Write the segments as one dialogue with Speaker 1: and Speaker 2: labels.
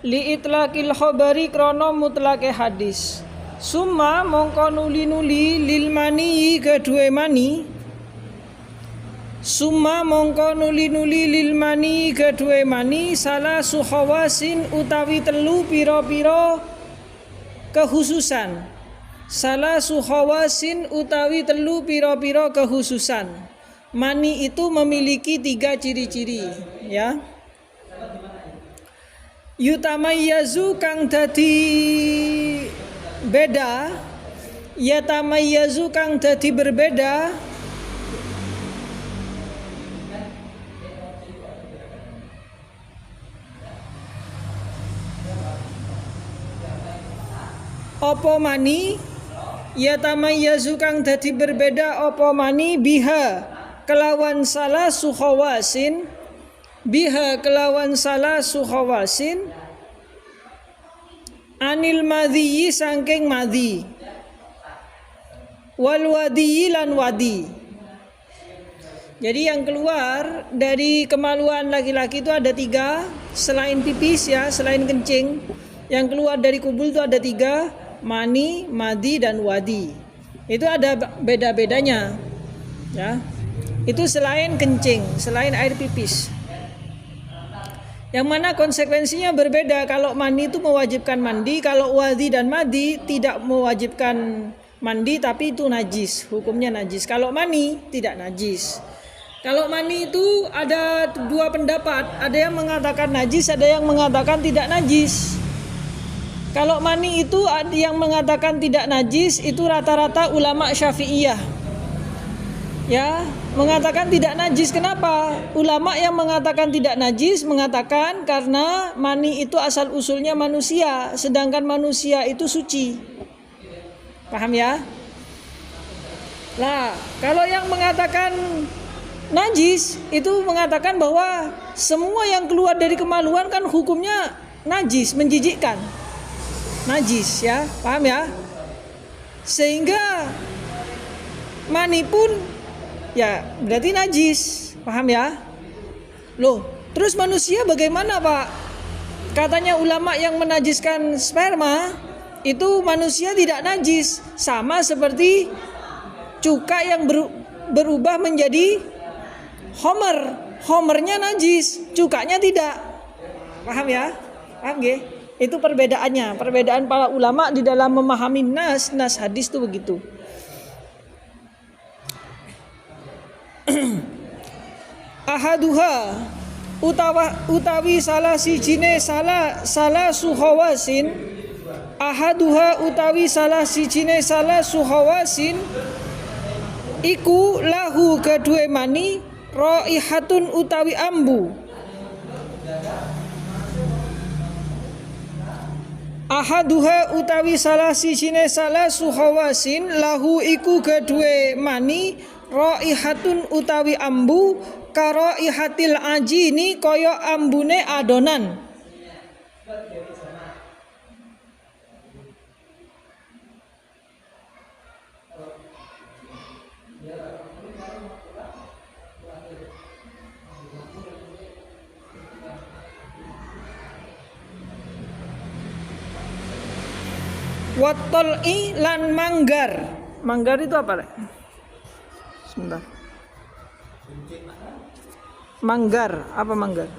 Speaker 1: li itlaqil khabari krono mutlake hadis. Summa mongko nuli-nuli lil mani kedue mani. Summa mongko nuli-nuli lil mani kedue mani salah suhawasin utawi telu piro-piro kekhususan. Salah suhawasin utawi telu piro-piro kekhususan. Mani itu memiliki 3 ciri-ciri, ya. Yutamayyazu kang dadi beda, yatamayyazu kang dadi berbeda, opo mani, yatamayyazu kang dadi berbeda opo mani biha kelawan salah suhawasin, biha kelawan salah suhawasin anil madhiyi sangking madhi wal wadiyi lan wadi. Jadi yang keluar dari kemaluan laki-laki itu ada 3, selain pipis ya, selain kencing. Yang keluar dari kubul itu ada 3, mani, madhi dan wadi. Itu ada beda-bedanya, ya. Itu selain kencing, selain air pipis. Yang mana konsekuensinya berbeda. Kalau mani itu mewajibkan mandi, kalau wadi dan madhi tidak mewajibkan mandi tapi itu najis, hukumnya najis. Kalau mani tidak najis. Kalau mani itu ada 2 pendapat, ada yang mengatakan najis, ada yang mengatakan tidak najis. Kalau mani itu ada yang mengatakan tidak najis, itu rata-rata ulama Syafi'iyah. Ya, mengatakan tidak najis. Kenapa? Ulama yang mengatakan tidak najis mengatakan karena mani itu asal usulnya manusia, sedangkan manusia itu suci. Paham ya? Nah, kalau yang mengatakan najis itu mengatakan bahwa semua yang keluar dari kemaluan kan hukumnya najis, menjijikkan. Najis ya, paham ya? Sehingga mani pun ya berarti najis, paham ya? Loh, terus manusia bagaimana Pak? Katanya ulama yang menajiskan sperma itu manusia tidak najis, sama seperti cuka yang berubah menjadi homer. Homernya najis, cukanya tidak. Paham ya? Paham nggih? Itu perbedaannya, perbedaan para ulama di dalam memahami nas hadis itu begitu. Ahaduha utawi salah sijine salah suhawasin, ahaduha utawi salah sijine salah suhawasin iku lahu kedue mani raihatun utawi ambu. Ahaduha utawi salah sijine salah suhawasin lahu iku kedue mani raihatun utawi ambu karaihatil ajini kaya ambune adonan. Wattol'i lan manggar. Manggar itu apa, Rek? Sebentar. Manggar, apa manggar?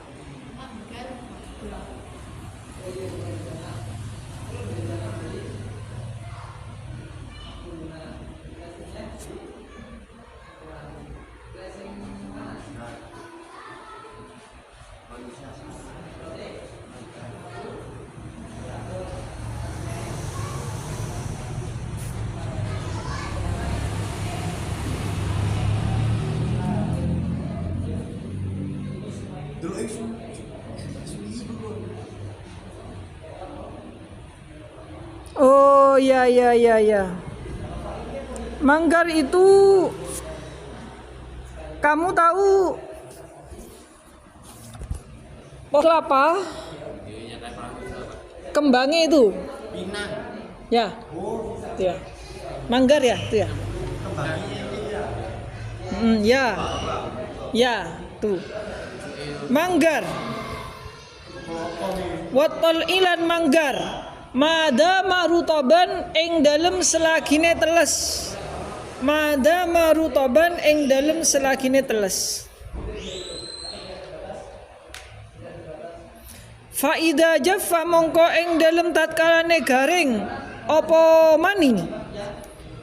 Speaker 1: Oh ya. Manggar itu kamu tahu pohon kelapa kembangnya itu? Pinang. Ya. Ya. Manggar ya, itu ya. Ya. Ya, tuh. Manggar. Watol ilan manggar madama rutaban ing dalem selagine teles. Madama rutaban ing dalem selagine teles. Faida jaffa mongko ing dalem tatkalane garing apa mani.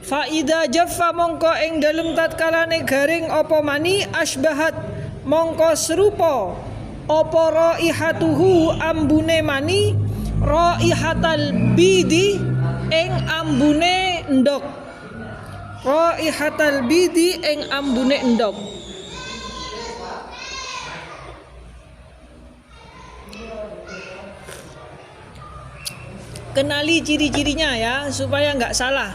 Speaker 1: Faida jaffa mongko ing dalem tatkalane garing apa mani asbahat mongko serupa apa raihatuhu ambune mani raihatal bidi ing ambune endok. Raihatal bidi ing ambune endok. Kenali ciri-cirinya ya supaya nggak salah.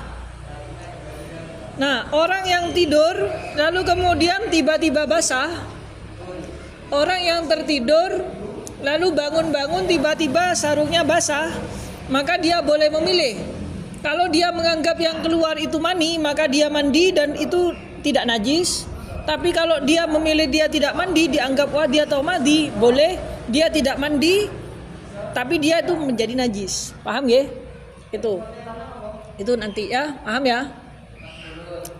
Speaker 1: Nah, orang yang tidur lalu kemudian tiba-tiba basah, orang yang tertidur lalu bangun-bangun tiba-tiba sarungnya basah, maka dia boleh memilih. Kalau dia menganggap yang keluar itu mani, maka dia mandi dan itu tidak najis. Tapi kalau dia memilih dia tidak mandi, dianggap wah dia tahu mandi, boleh dia tidak mandi. Tapi dia itu menjadi najis. Paham ya? Itu nanti ya, paham ya?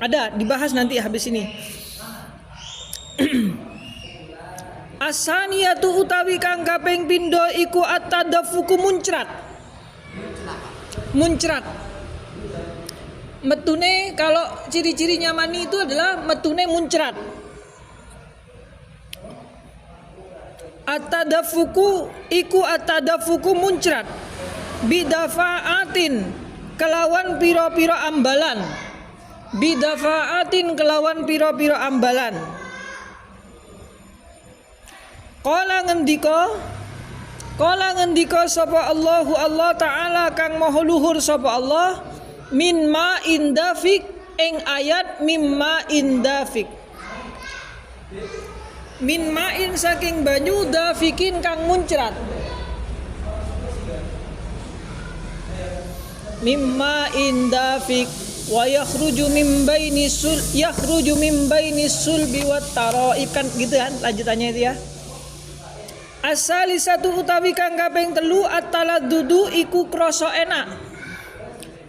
Speaker 1: Ada dibahas nanti habis ini. Asaniyatu utawi kang kaping pindho iku at-tadaffuku muncrat. Muncrat. Metune kalau ciri-cirinya mani itu adalah metune muncrat. At-tadaffuku iku at-tadaffuku muncrat bidafaatin kelawan piro-piro ambalan. Bidafaatin kelawan piro-piro ambalan. Qala ngendika sapa Allahu Allah taala kang maha luhur sapa Allah min ma indafik ing ayat mimma indafik. Min ma'in saking banyu dafikin kang muncrat. Mimma indafik wa yakhruju min baini sulbi wat taraib kan gitu kan lanjutannya itu ya. Asalisatu utawi kang kaping 3 at-taladdudu iku krasa enak.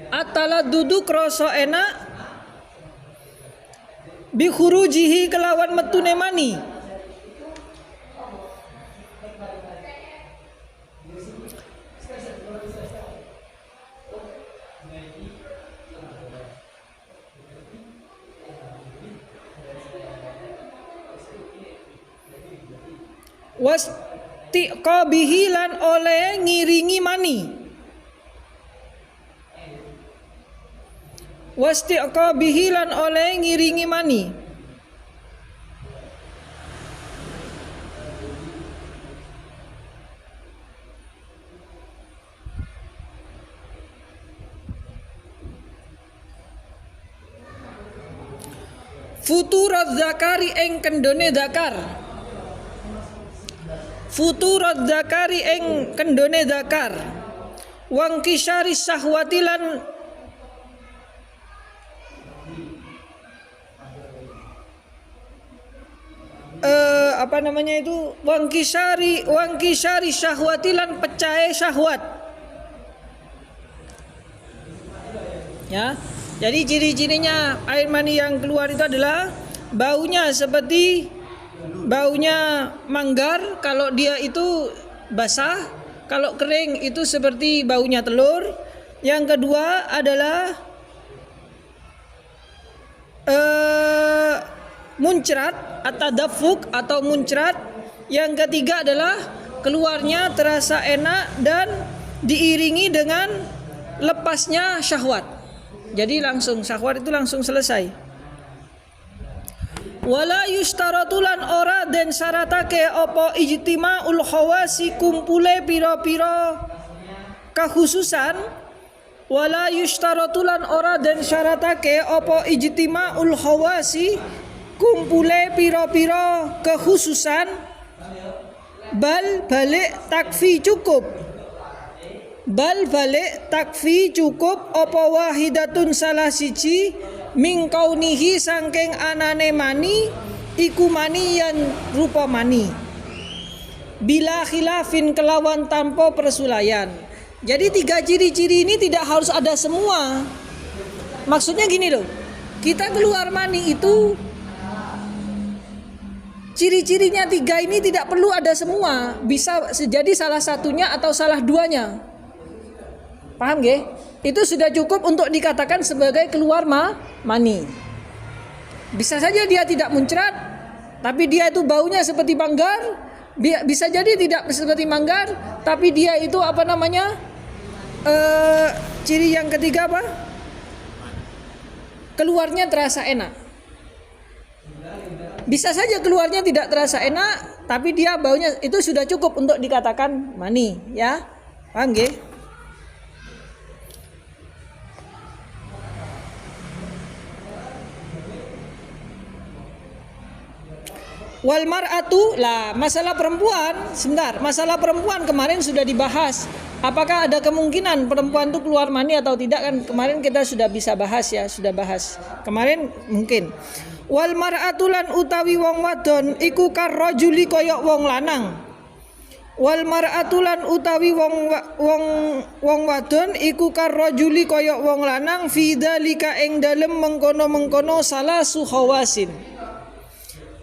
Speaker 1: At-taladdudu krasa enak bi khurujihi kelawan metune mani. Wastiqabihi lan oleh ngiringi mani. Wastiqabihi lan oleh ngiringi mani. Futurat zakari ing kendone zakar. Futurat zakari ing kendone zakar. Wang kisari sahwatilan apa namanya itu wang kisari syahwatilan pecahe syahwat. Ya. Jadi ciri-cirinya air mani yang keluar itu adalah baunya seperti baunya manggar kalau dia itu basah, kalau kering itu seperti baunya telur. Yang kedua adalah muncrat atau dafuk atau muncrat. Yang ketiga adalah keluarnya terasa enak dan diiringi dengan lepasnya syahwat. Jadi langsung syahwat itu langsung selesai. Wala yustaratulan ora den syaratake apa ijtima'ul khawasi kumpule pira-pira kekhususan. Wala yustaratulan ora den syaratake apa ijtima'ul khawasi kumpule pira-pira kekhususan. Bal balik takfi cukup. Bal balik takfi cukup apa wahidatun salah siji min kaunihi sangking anane mani iku mani yang rupa mani. bila khilafin kelawan tanpa persulayan. Jadi 3 ciri-ciri ini tidak harus ada semua. Maksudnya gini loh, kita keluar mani itu ciri-cirinya 3 ini tidak perlu ada semua, bisa jadi salah satunya atau salah duanya. Paham gak? Itu sudah cukup untuk dikatakan sebagai keluar mani. Bisa saja dia tidak muncrat, tapi dia itu baunya seperti manggar. Bisa jadi tidak seperti manggar, tapi dia itu apa namanya? Ciri yang ketiga apa? Keluarnya terasa enak. Bisa saja keluarnya tidak terasa enak, tapi dia baunya itu sudah cukup untuk dikatakan mani, ya. Paham gak? Wal mar'atu lah, masalah perempuan, sebentar, masalah perempuan kemarin sudah dibahas. Apakah ada kemungkinan perempuan itu keluar mani atau tidak, kan kemarin kita sudah bisa bahas ya, sudah bahas. Kemarin mungkin. Wal mar'atu lan utawi wong wadon iku karrajuli koyok wong lanang. Wal mar'atu lan utawi wong wadon iku karrajuli koyok wong lanang fi dzalika ing dalem mengkono-mengkono salasu khawasin.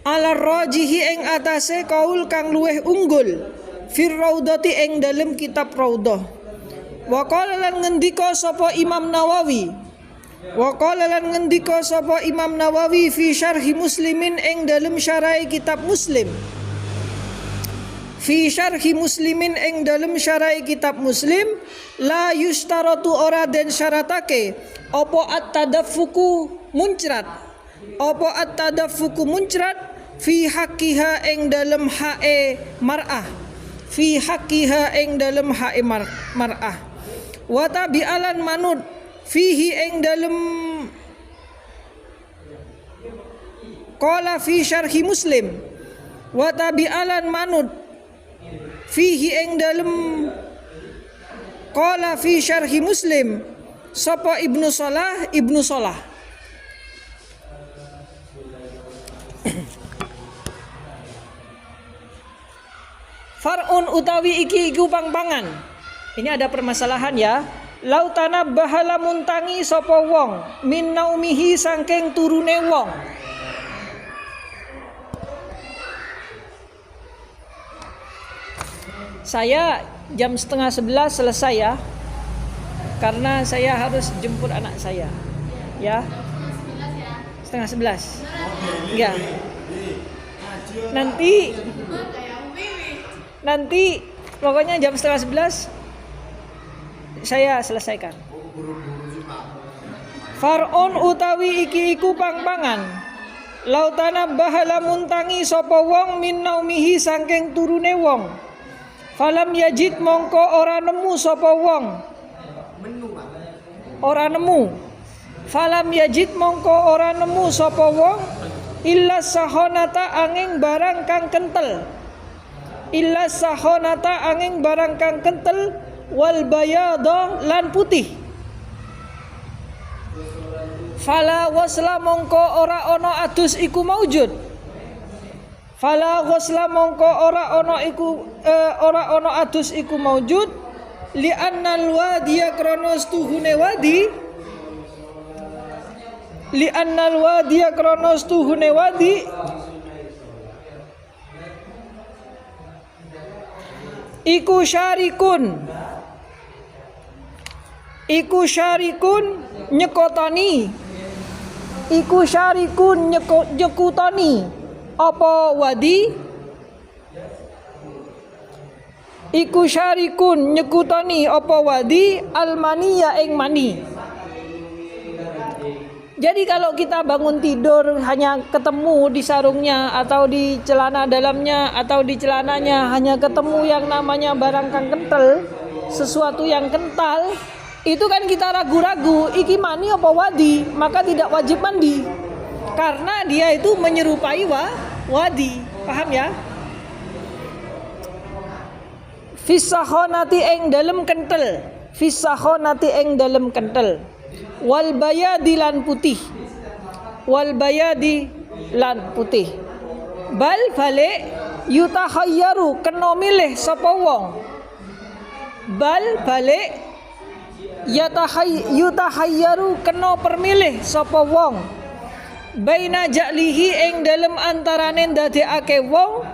Speaker 1: Ala rajihi ing atase kaul kang luweh unggul fir raudhati ing dalem kitab Raudhah. Wa qala lan ngendika sapa Imam Nawawi. Wa qala lan ngendika sapa Imam Nawawi fi syarhi Muslimin ing dalem syarahe kitab Muslim. Fi syarhi Muslimin ing dalem syarahe kitab Muslim la yustaratu ora den syaratake apa at-tadaffuku muncrat. Apa at-tadaffuku muncrat fi haqqiha ing dalem hae mar'ah. Fi haqqiha ing dalem hae mar'ah. Wa tabi'alan manut fihi ing dalem qala fi syarhi Muslim. Wa tabi'alan manut fihi ing dalem qala fi syarhi Muslim sapa Ibnu Salah. Far'un utawi iki iku pangpangan. Ini ada permasalahan ya. Lautana bahala muntangi sapa wong min naumihi saking turune wong. Saya jam 10:30 selesai ya. Karena saya harus jemput anak saya. Ya. 10:30. Enggak. Nanti pokoknya jam 10:30 saya selesaikan. Far'un utawi iki iku pangpangan. Lautana bahala muntangi sapa wong min naumihi saking turune wong. Falam yajid mongko ora nemu sapa wong. Ora nemu. Falam yajid mongko ora nemu sapa wong illa sahonata angin barang kang kentel. Illa sahonata angin barang kang kentel wal bayada lan putih. Fala wasla mongko ora ana adus iku maujud. Fala wasla mongko ora ana adus iku maujud li annal wadiya kronos tuhune wadi. Li annal wadiya kronos tuhune wadi iku syarikun nyekotani. Iku syarikun nyekutani apa wadi. Iku syarikun nyekutani apa wadi almaniya ing mani. Jadi kalau kita bangun tidur hanya ketemu di sarungnya atau di celana dalamnya atau di celananya hanya ketemu yang namanya barang kang kental, sesuatu yang kental, itu kan kita ragu-ragu iki mani apa wadi, maka tidak wajib mandi karena dia itu menyerupai wadi. Paham ya? Fisahonati ing dalem kental. Fisahonati ing dalem kental. Wal bayadi lan putih. Wal bayadi lan putih. Bal balik yutahayyaru kena milih sapa wong, bal balik yutahayyaru kena permilih sapa wong, baina ja'lihi ing dalem antarane ndadekake wong,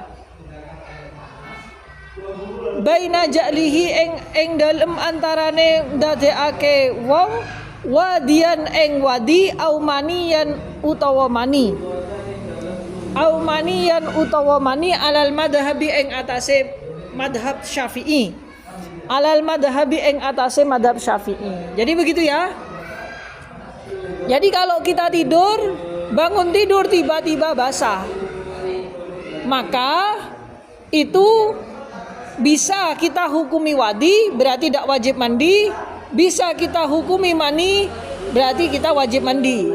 Speaker 1: baina ja'lihi ing dalem antarane ndadekake wong, wadian ing wadi au maniyan utawa mani, au maniyan utawa mani alal madhabi ing atase madhab Syafi'i, alal madhabi ing atase madhab Syafi'i. Jadi begitu ya. Jadi kalau kita tidur, bangun tidur tiba-tiba basah, maka itu bisa kita hukumi wadi, berarti tidak wajib mandi. Bisa kita hukumi mani, berarti kita wajib mandi.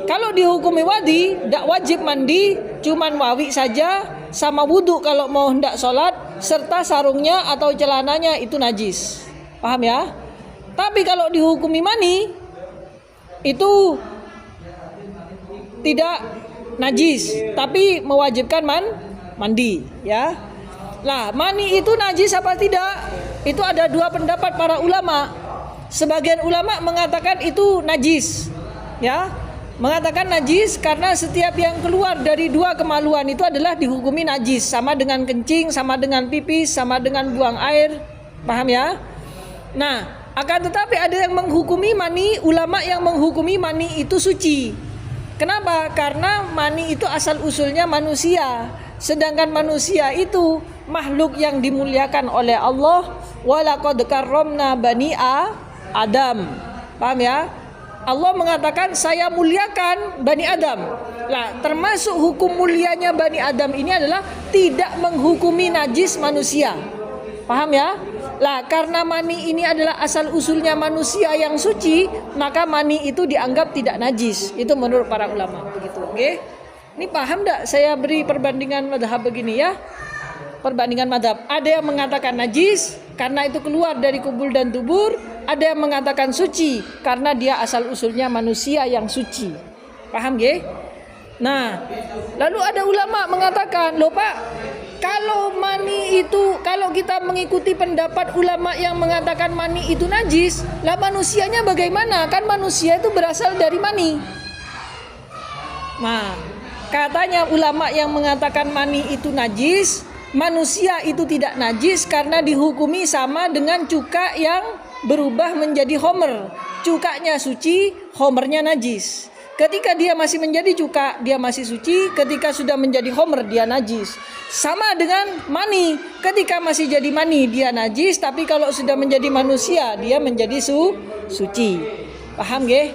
Speaker 1: Kalau dihukumi wadi, tidak wajib mandi, cuman wawi saja, sama wudhu kalau mau hendak sholat, serta sarungnya atau celananya itu najis. Paham ya? Tapi kalau dihukumi mani, itu tidak najis, tapi mewajibkan mandi. Ya. Lah, mani itu najis apa tidak? Itu ada dua pendapat para ulama. Sebagian ulama mengatakan itu najis, ya, mengatakan najis karena setiap yang keluar dari dua kemaluan itu adalah dihukumi najis, sama dengan kencing, sama dengan pipis, sama dengan buang air, paham ya? Nah, akan tetapi ada yang menghukumi mani, ulama yang menghukumi mani itu suci. Kenapa? Karena mani itu asal usulnya manusia, sedangkan manusia itu makhluk yang dimuliakan oleh Allah. Walaqad karramna bani Adam. Paham ya? Allah mengatakan saya muliakan Bani Adam. Lah, termasuk hukum mulianya Bani Adam ini adalah tidak menghukumi najis manusia. Paham ya? Lah, karena mani ini adalah asal usulnya manusia yang suci, maka mani itu dianggap tidak najis. Itu menurut para ulama. Begitu, oke? Ini paham enggak saya beri perbandingan madhab begini ya? Perbandingan madhab. Ada yang mengatakan najis karena itu keluar dari kubul dan dubur. Ada yang mengatakan suci karena dia asal usulnya manusia yang suci. Paham ge? Nah, lalu ada ulama mengatakan, loh Pak, kalau mani itu, kalau kita mengikuti pendapat ulama yang mengatakan mani itu najis, lah manusianya bagaimana? Kan manusia itu berasal dari mani. Nah, katanya ulama yang mengatakan mani itu najis, manusia itu tidak najis karena dihukumi sama dengan cuka yang berubah menjadi homer. Cukanya suci, homernya najis. Ketika dia masih menjadi cuka, dia masih suci. Ketika sudah menjadi homer, dia najis. Sama dengan mani. Ketika masih jadi mani, dia najis. Tapi kalau sudah menjadi manusia, dia menjadi suci. Paham ge?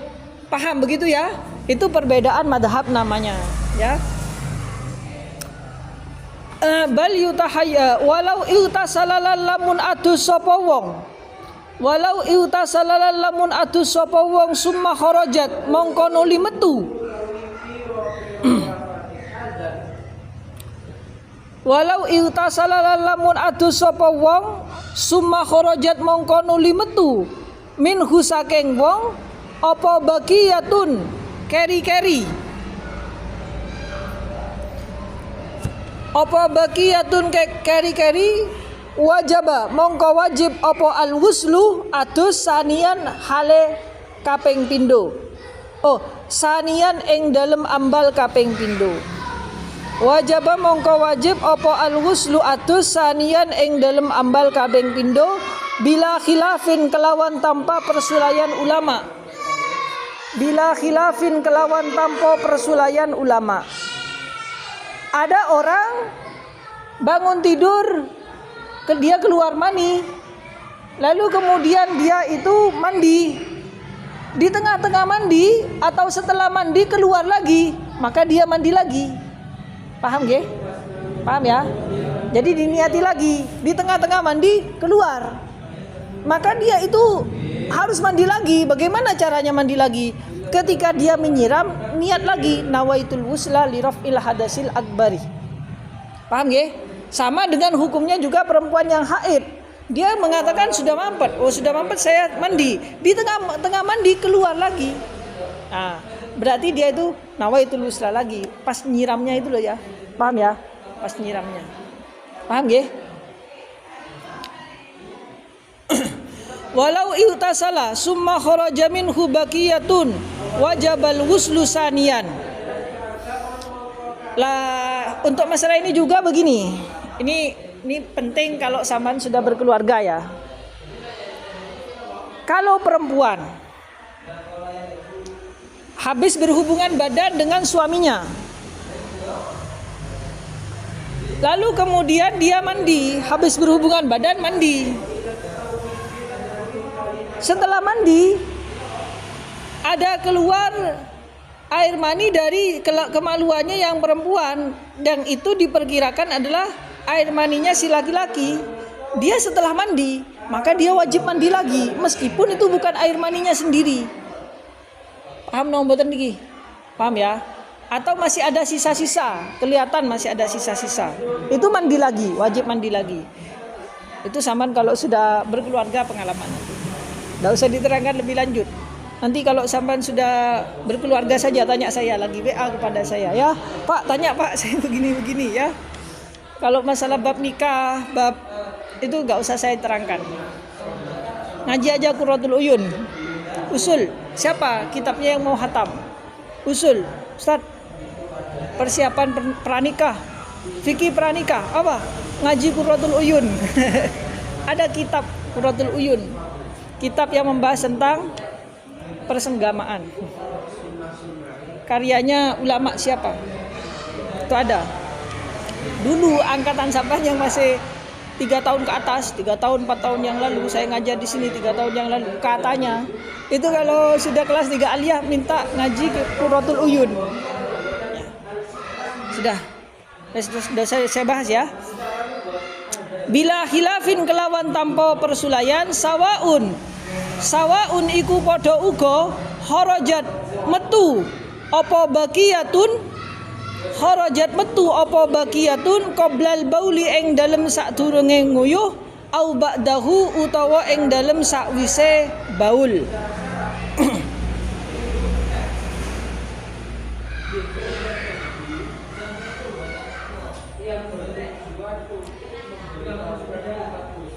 Speaker 1: Paham begitu ya? Itu perbedaan madhab namanya, ya. Bal yutahayya walau iutasalal lamun adus sapa wong, walau iutasalal lamun adus sapa wong summa kharajat mongko nuli metu, walau iutasalal lamun adus sapa wong summa kharajat mongko nuli metu minhu saking wong apa bakiyatun keri-keri, apa bakiyatun keri-keri wajaba mongko wajib apa al-wuslu adus sanian hale kaping pindho. Oh, sanian ing dalem ambal kaping pindho. Wajaba mongko wajib apa al-wuslu adus sanian ing dalem ambal kaping pindho bila khilafin kelawan tanpa persulayan ulama. Bila khilafin kelawan tanpa persulayan ulama. Ada orang bangun tidur, dia keluar mani, lalu kemudian dia itu mandi. Di tengah-tengah mandi atau setelah mandi keluar lagi, maka dia mandi lagi. Paham ge? Paham ya? Jadi diniati lagi, di tengah-tengah mandi keluar, maka dia itu harus mandi lagi. Bagaimana caranya mandi lagi? Ketika dia menyiram, niat lagi nawaitul wusla li raf'il hadasil akbari. Paham ya? Sama dengan hukumnya juga perempuan yang haid. Dia mengatakan sudah mampet. Oh, sudah mampet saya mandi. Di tengah mandi keluar lagi. Nah, berarti dia itu nawaitul wusla lagi. Pas nyiramnya itu loh ya. Paham ya? Pas nyiramnya. Paham nggih? Walau iutasala summa kharaja minhu baqiyatun wajabal ghuslu saniyan. Lah untuk masalah ini juga begini. Ini penting kalau sampean sudah berkeluarga ya. Kalau perempuan habis berhubungan badan dengan suaminya, lalu kemudian dia mandi, habis berhubungan badan mandi. Setelah mandi ada keluar air mani dari kemaluannya yang perempuan, dan itu diperkirakan adalah air maninya si laki-laki. Dia setelah mandi, maka dia wajib mandi lagi meskipun itu bukan air maninya sendiri. Paham no mboten niki? Paham ya? Atau masih ada sisa-sisa, kelihatan masih ada sisa-sisa. Itu mandi lagi, wajib mandi lagi. Itu sampean kalau sudah berkeluarga pengalaman. Tidak usah diterangkan lebih lanjut. Nanti kalau sampean sudah berkeluarga saja tanya saya lagi, WA kepada saya ya. Pak, tanya Pak, saya begini-begini ya. Kalau masalah bab nikah, bab itu nggak usah saya terangkan. Ngaji aja Qurratul Uyun. Usul, siapa kitabnya yang mau hatam? Usul, Ustaz. Persiapan pranikah, fikih pranikah, apa? Ngaji Qurratul Uyun. Ada kitab Qurratul Uyun. Kitab yang membahas tentang persenggamaan. Karyanya ulama siapa? Itu ada. Dulu angkatan sampean yang masih 3 tahun ke atas, 3 tahun 4 tahun yang lalu, saya ngajar di sini 3 tahun yang lalu, katanya itu kalau sudah kelas 3 aliyah minta ngaji ke Qurratul Uyun. Sudah saya bahas ya. Bila khilafin kelawan tanpa persulayan sawaun iku padha uga kharajat metu apa baqiyatun qoblal bauli ing dalem sadurunge nguyuh au ba'dahu utawa ing dalem sakwise baul.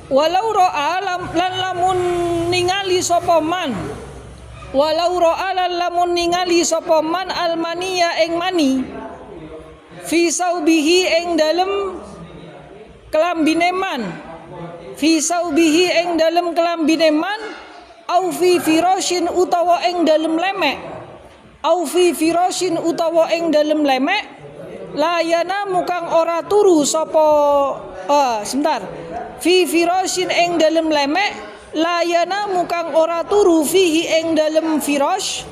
Speaker 1: Walau ro'a lan lamun ningali sapa man almaniya ing mani fi saubihi ing dalem kelambine man au fi firashin utawa ing dalem lemek layana mukang ora turu sapa fi firashin ing dalem lemek layana mukang ora turu fihi ing dalem firash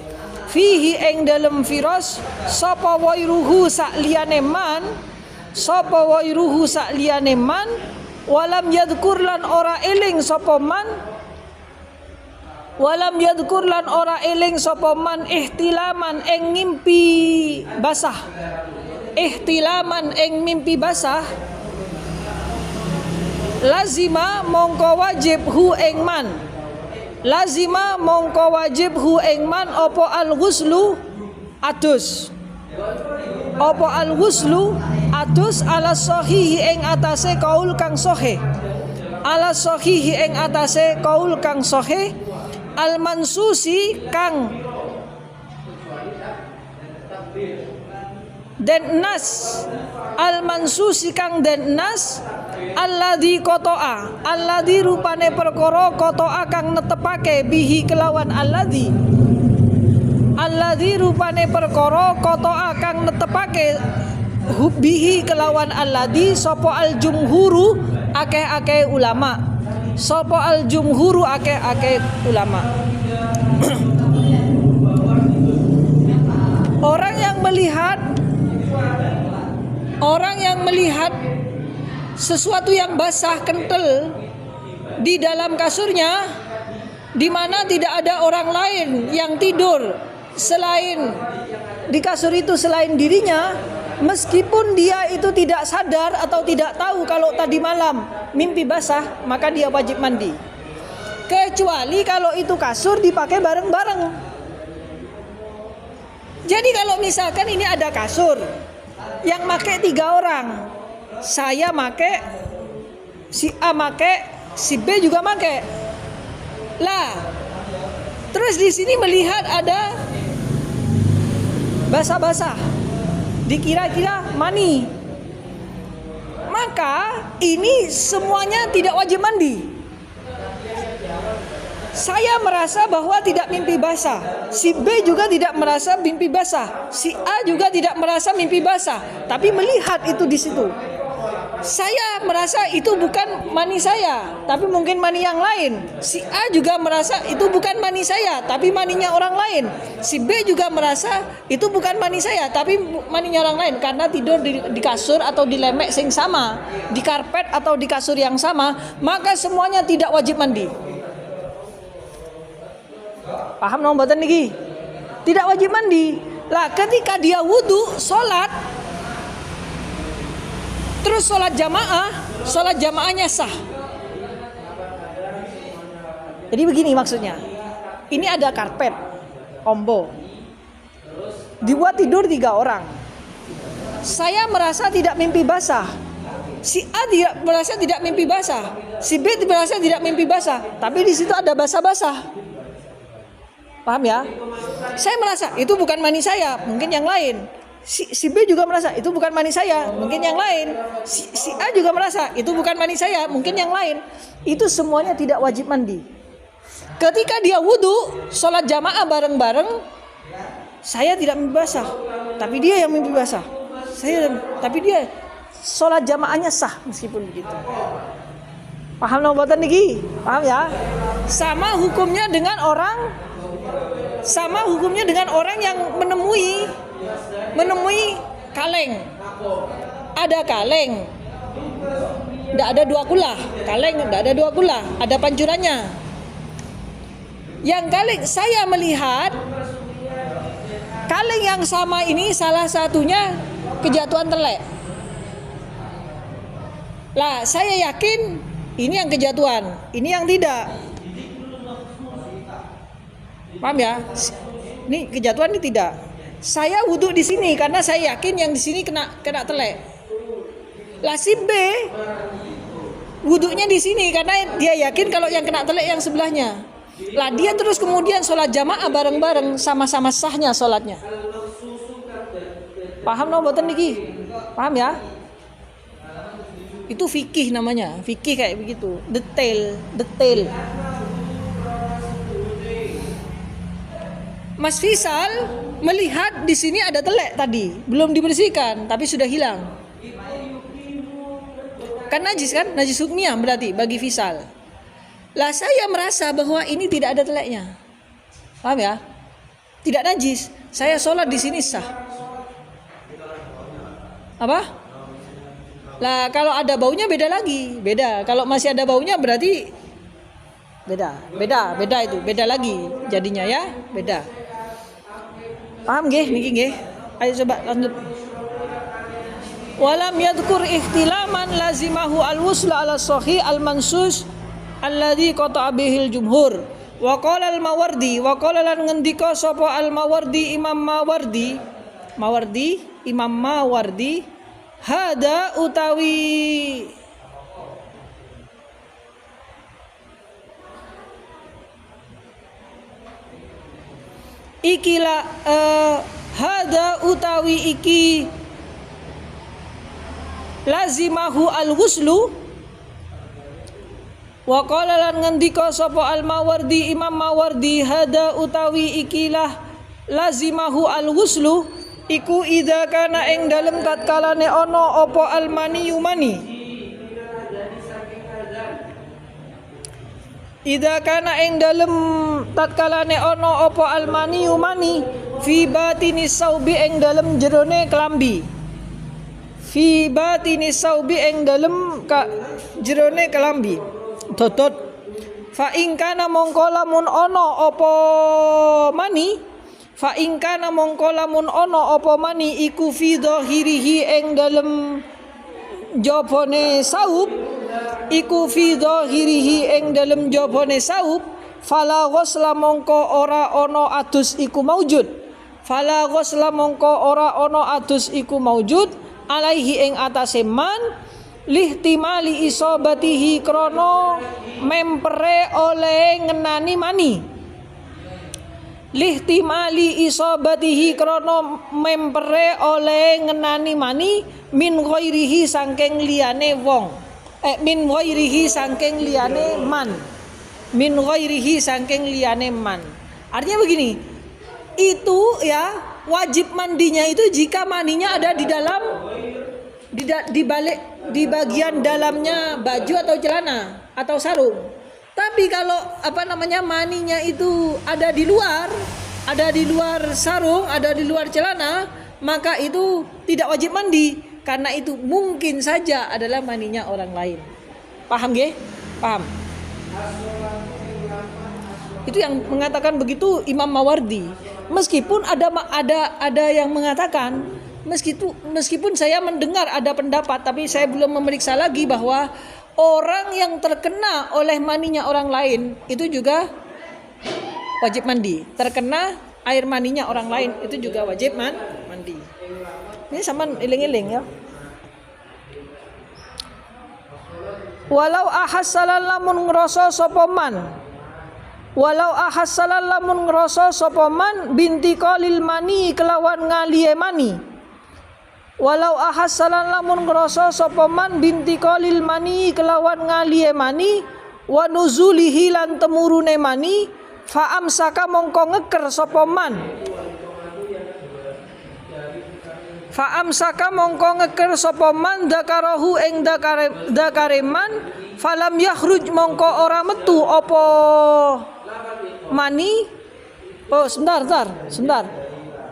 Speaker 1: sapa wairuhu sak liyane man walam yadhkur lan ora eling sapa man ihtilaman ing mimpi basah lazima mongko wajib hu ing man apa al-ghuslu adus ala sahihi ing atase kaul kang sahih al-mansusi kang den nas alladzi rupane perkara kotoa kang netepake bihi kelawan alladzi rupane perkara kotoa kang netepake bihi kelawan alladzi sapa al jumhuru akeh-akeh ulama Orang yang melihat sesuatu yang basah kental di dalam kasurnya, di mana tidak ada orang lain yang tidur selain di kasur itu selain dirinya, meskipun dia itu tidak sadar atau tidak tahu kalau tadi malam mimpi basah, maka dia wajib mandi. Kecuali kalau itu kasur dipakai bareng-bareng. Jadi kalau misalkan ini ada kasur yang make 3 orang, saya make Si A make, si B juga make. Lah, terus di sini melihat ada basah-basah, dikira-kira mani. Maka ini semuanya tidak wajib mandi. Saya merasa bahwa tidak mimpi basah. Si B juga tidak merasa mimpi basah. Si A juga tidak merasa mimpi basah. Tapi melihat itu di situ. Saya merasa itu bukan mani saya, tapi mungkin mani yang lain. Si A juga merasa itu bukan mani saya, tapi maninya orang lain. Si B juga merasa itu bukan mani saya, tapi maninya orang lain. Karena tidur di kasur atau di lemek yang sama, di karpet atau di kasur yang sama, maka semuanya tidak wajib mandi. Paham nomor batan lagi? Tidak wajib mandi. Lah ketika dia wudu, sholat, terus sholat jamaahnya sah. Jadi begini maksudnya. Ini ada karpet, ombo. Dibuat tidur 3 orang. Saya merasa tidak mimpi basah. Si A tidak merasa tidak mimpi basah. Si B merasa tidak mimpi basah. Tapi di situ ada basah-basah. Paham ya? Saya merasa itu bukan mani saya, mungkin yang lain. Si B juga merasa itu bukan mani saya, mungkin yang lain. Si A juga merasa itu bukan mani saya, mungkin yang lain. Itu semuanya tidak wajib mandi. Ketika dia wudu, sholat jamaah bareng-bareng, saya tidak mimpi basah, tapi dia yang mimpi basah. Tapi dia sholat jamaahnya sah meskipun begitu. Paham nombatan niki? Paham ya? Sama hukumnya dengan orang yang menemui kaleng. Ada kaleng, tidak ada 2 kula. Kaleng tidak ada 2 kula, ada pancurannya. Yang kaleng, saya melihat kaleng yang sama ini salah satunya kejatuhan telek. Lah, saya yakin ini yang kejatuhan, ini yang tidak. Paham ya? Ini kejatuhan, ini tidak. Saya wudhu di sini karena saya yakin yang di sini kena telek. Lah si B wudhunya di sini karena dia yakin kalau yang kena telek yang sebelahnya. Lah dia terus kemudian sholat jamaah bareng-bareng, sama-sama sahnya sholatnya. Paham no boten niki? Paham ya? Itu fikih namanya, fikih kayak begitu, detail. Mas Fisal melihat di sini ada telek tadi, belum dibersihkan, tapi sudah hilang. Kan najis kan? Najis hukmiyah berarti bagi Fisal. Lah saya merasa bahwa ini tidak ada teleknya. Paham ya? Tidak najis. Saya sholat di sini sah. Apa? Lah kalau ada baunya beda lagi. Beda. Kalau masih ada baunya berarti beda itu. Beda lagi jadinya ya. Beda. Paham nggih niki nggih? Ayo coba lanjut. Walam yadhkur ihtilaman lazimahu al-wusla ala sahih al-mansus alladzi qata'a bihil jumhur. Wa qala al-Mawardi, wa qala lan ngendika sapa al-Mawardi Imam Mawardi hada utawi ikilah hada utawi iki lazimahu al-ghuslu. Wa qala lan ngendika sapa al-Mawardi Imam Mawardi hada utawi ikilah lazimahu al-ghuslu iku idza kana ing dalem tatkalane ana apa al-maniyu mani. Idza kana ing dalem tatkalane ana apa al-maniyu mani fi batini saubi ing dalem jerone kelambi. Fi batini saubi ing dalem jerone kelambi. Dodot fa ing kana mongko lamun ana apa mani, fa ing kana mongko lamun ana apa mani iku fi dhahirihi ing dalem jabone saub, iku fi dhahirihi ing dalem jabone saub, fala ghusla mongko ora ana adus iku maujud. Fala ghusla mongko ora ana adus iku maujud alaihi ing atase man lihtimali isobatihi krono mempere oleh ngenani mani. Lihtimali isobatihi krono mempere oleh ngenani mani min ghairihi sangking liyane wong. Min ghairihi sangking liyane man. Min ghairihi sangking liyane man. Artinya begini, itu ya wajib mandinya itu jika maninya ada di dalam di balik di bagian dalamnya baju atau celana atau sarung. Tapi kalau maninya itu ada di luar sarung, ada di luar celana, maka itu tidak wajib mandi karena itu mungkin saja adalah maninya orang lain. Paham nggih? Paham? Itu yang mengatakan begitu Imam Mawardi. Meskipun ada yang mengatakan meskipun saya mendengar ada pendapat, tapi saya belum memeriksa lagi bahwa orang yang terkena oleh maninya orang lain itu juga wajib mandi. Terkena air maninya orang lain itu juga wajib mandi. Ini sama iling-iling ya. Walau ahassalan lamun ngrasa sapa man. Walau ahassalan lamun ngrasa sapa man binti qalil mani kelawan ngaliye mani. Walau ahassalan lamun ngrasa sapa man binti qalil mani kelawan ngaliye mani wa nuzulihi lan temurune mani fa amsaka mongko ngeker sapa man. Fa amsaka mongko ngeker sapa man dakarahu ing dakare man falam yakhruj mongko ora metu apa mani. Oh sebentar.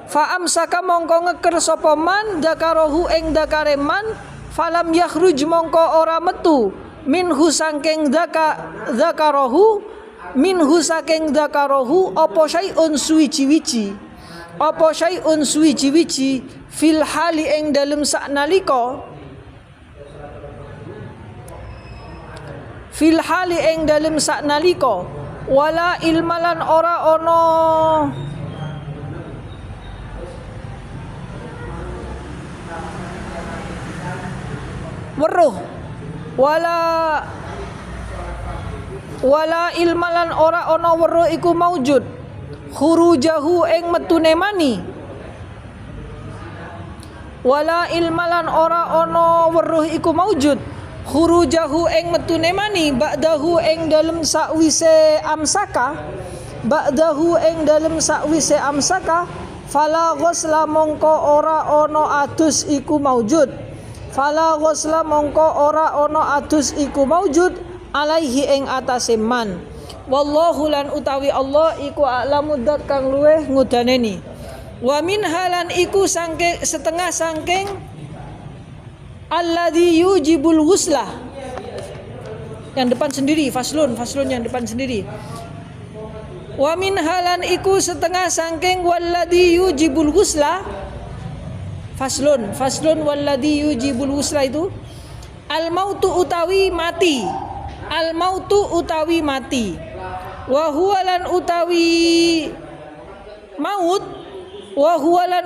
Speaker 1: Fa amsaka mongko ngeker sapa man dakarahu ing dakare man falam yakhruj mongko ora metu minhu saking dakarahu apa syai'un suwici-wici fil hali ing dalem saknalika wala ilmalan ora ono weruh wala ilmalan ora ono weruh iku maujud khurujahu ing metune mani. Wala ilmalan ora ono weruh iku maujud khurujahu ing metune mani ba'dahu ing dalem sakwise amsaka fala ghusla mongko ora ono adus iku maujud alaihi ing atase man. Wallahu lan utawi Allah iku a'lamu dzat kang luweh ngudaneni. Wa min halan iku setengah sangking alladzi yujibul ghuslah. Yang depan sendiri, faslun yang depan sendiri. Wa min halan iku setengah sangking walladzi yujibul ghuslah. Faslun walladzi yujibul ghuslah itu al mautu utawi mati. Wa huwa lan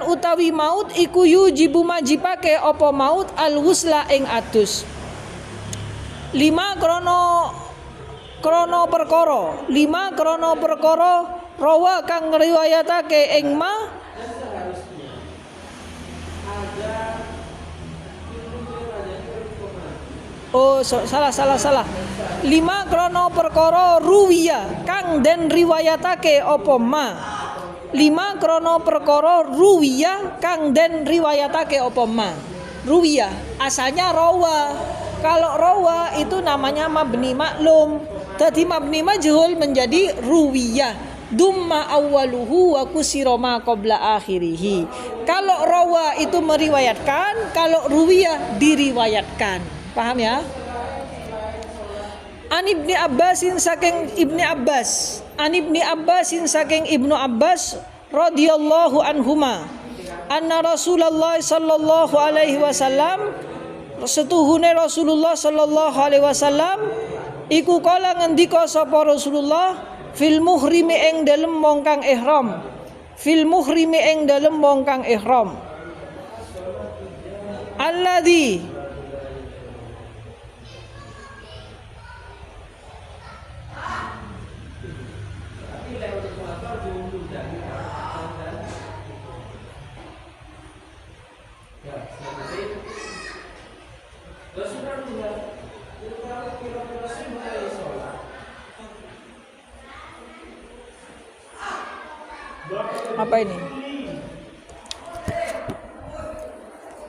Speaker 1: utawi maut iku yujibu majibake apa maut al ghusla ing adus. 5 krono perkara rawa kang ngriwayatake ing ma salah 5 krono perkara ruwiya kang den riwayatake apa ma. 5 krono perkara ruwiya kang den riwayatake apa ma. Ruwiya asalnya rawa. Kalau rawa itu namanya mabni maklum. Jadi mabni majhul menjadi ruwiya. Dumma awwaluhu wa kusira ma qabla akhirih. Kalau rawa itu meriwayatkan, kalau ruwiya diriwayatkan. Paham ya? An Ibni Abbasin saking Ibnu Abbas radhiyallahu anhuma anna Rasulullah sallallahu alaihi wasallam setuhune Rasulullah sallallahu alaihi wasallam iku kala ngendika sapa Rasulullah fil muhrimi ing dalem wong kang ihram alladzi Apa ini?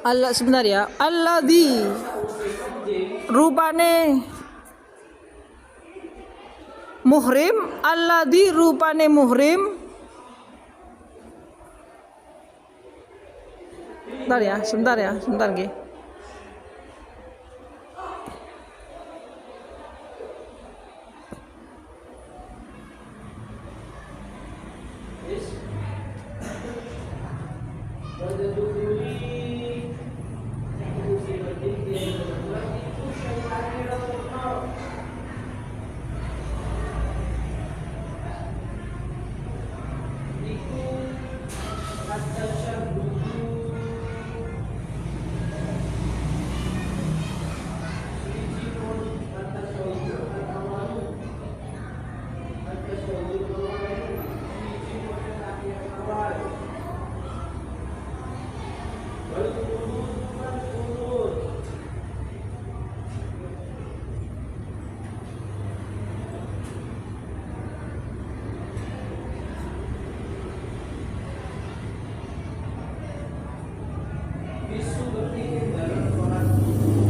Speaker 1: Allah sebentar ya. Alladzi rupane muhrim, alladzi rupane muhrim. Sebentar nggih.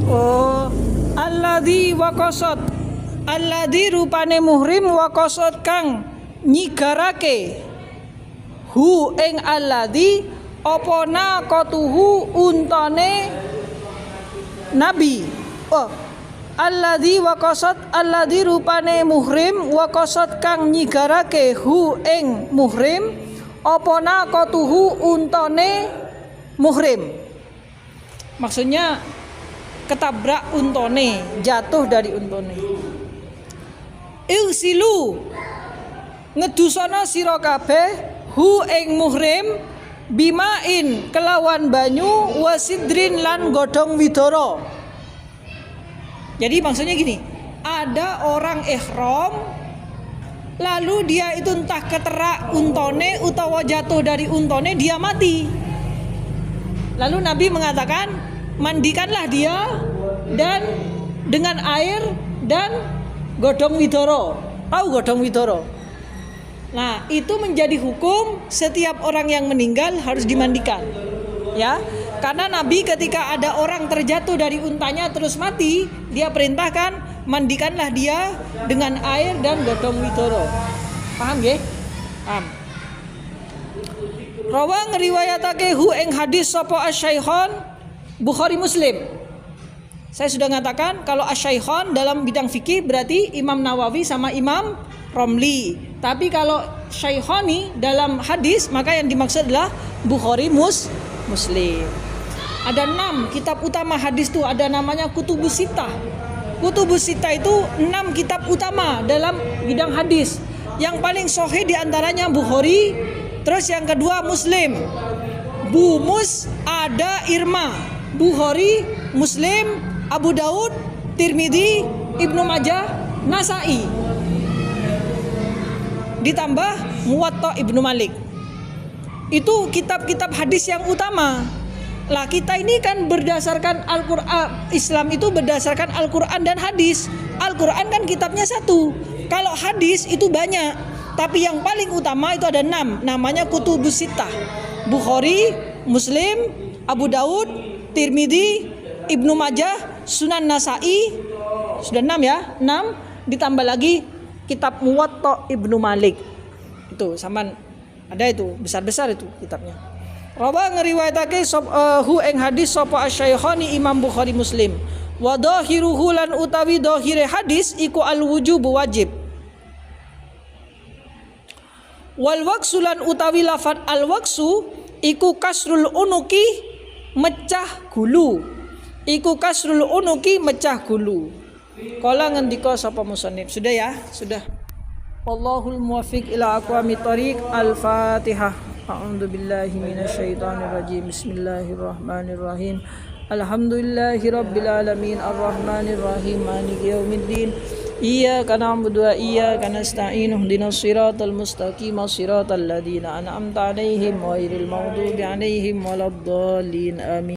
Speaker 1: Oh, alladzi waqasat. Alladzi rupane muhrim waqasat kang nyigarake hu ing alladzi apa naqatuhu untane nabi. Oh, alladzi waqasat alladzi rupane muhrim waqasat kang nyigarake hu ing muhrim apa naqatuhu untane muhrim. Maksudnya ketabrak untone, jatuh dari untone. Igsilu ngedusana sira kabeh hu ing muhrim bimain kelawan banyu wasidrin lan godhong widara. Jadi maksudnya gini, ada orang ihram lalu dia itu entah keterak untone utawa jatuh dari untone, dia mati. Lalu Nabi mengatakan, mandikanlah dia dan dengan air dan godhong widoro. Tahu godhong widoro? Nah, itu menjadi hukum setiap orang yang meninggal harus dimandikan. Ya, karena Nabi ketika ada orang terjatuh dari untanya terus mati, dia perintahkan mandikanlah dia dengan air dan godhong widoro. Paham nggih? Paham. Rawa ngriwayatake hu ing hadis sapa asy-Syaikhan Bukhari Muslim. Saya sudah mengatakan kalau asy-Syaikhan dalam bidang fikih berarti Imam Nawawi sama Imam Romli. Tapi kalau Syaikhani dalam hadis maka yang dimaksud adalah Bukhari Muslim. Ada 6 kitab utama hadis itu, ada namanya Kutubus Sittah. Kutubus Sittah itu 6 kitab utama dalam bidang hadis. Yang paling sahih diantaranya Bukhari, terus yang kedua Muslim. Bumus ada Irma, Bukhari, Muslim, Abu Daud, Tirmidzi, Ibnu Majah, Nasai. Ditambah Muwatta Ibnu Malik. Itu kitab-kitab hadis yang utama. Lah kita ini kan berdasarkan Al-Qur'an, Islam itu berdasarkan Al-Qur'an dan hadis. Al-Qur'an kan kitabnya satu. Kalau hadis itu banyak. Tapi yang paling utama itu ada 6, namanya Kutubus Sittah. Bukhari, Muslim, Abu Daud, Tirmidzi, Ibnu Majah, Sunan Nasai. Sudah 6 ya? 6 ditambah lagi kitab Muwatta Ibnu Malik. Itu sama ada itu, besar-besar itu kitabnya. Rawa ngriwayatake hu ing hadis sapa asy-Syaikhani Imam Bukhari Muslim. Wa dhahiruhu lan utawi dhahire hadis iku al-wujub wajib. Wal waqsu lan utawi lafaz al-waqsu iku kasrul unuki mecah gulu. Iku kasrul unuki mecah gulu. Kala ngendika sapa musannif. Sudah ya? Sudah. Wallahul muwaffiq ila aqwamit thoriq. Al-Fatihah. A'udzu billahi minasyaitonir rajim. Bismillahirrahmanirrahim. Alhamdulillahirabbil alamin arrahmanir rahim maliki yaumiddin. Iyyaka na'budu wa iyyaka nasta'in ihdinas siratal mustaqim siratal ladzina an'amta 'alaihim ghairil maghdubi 'alaihim waladdallin. Amin.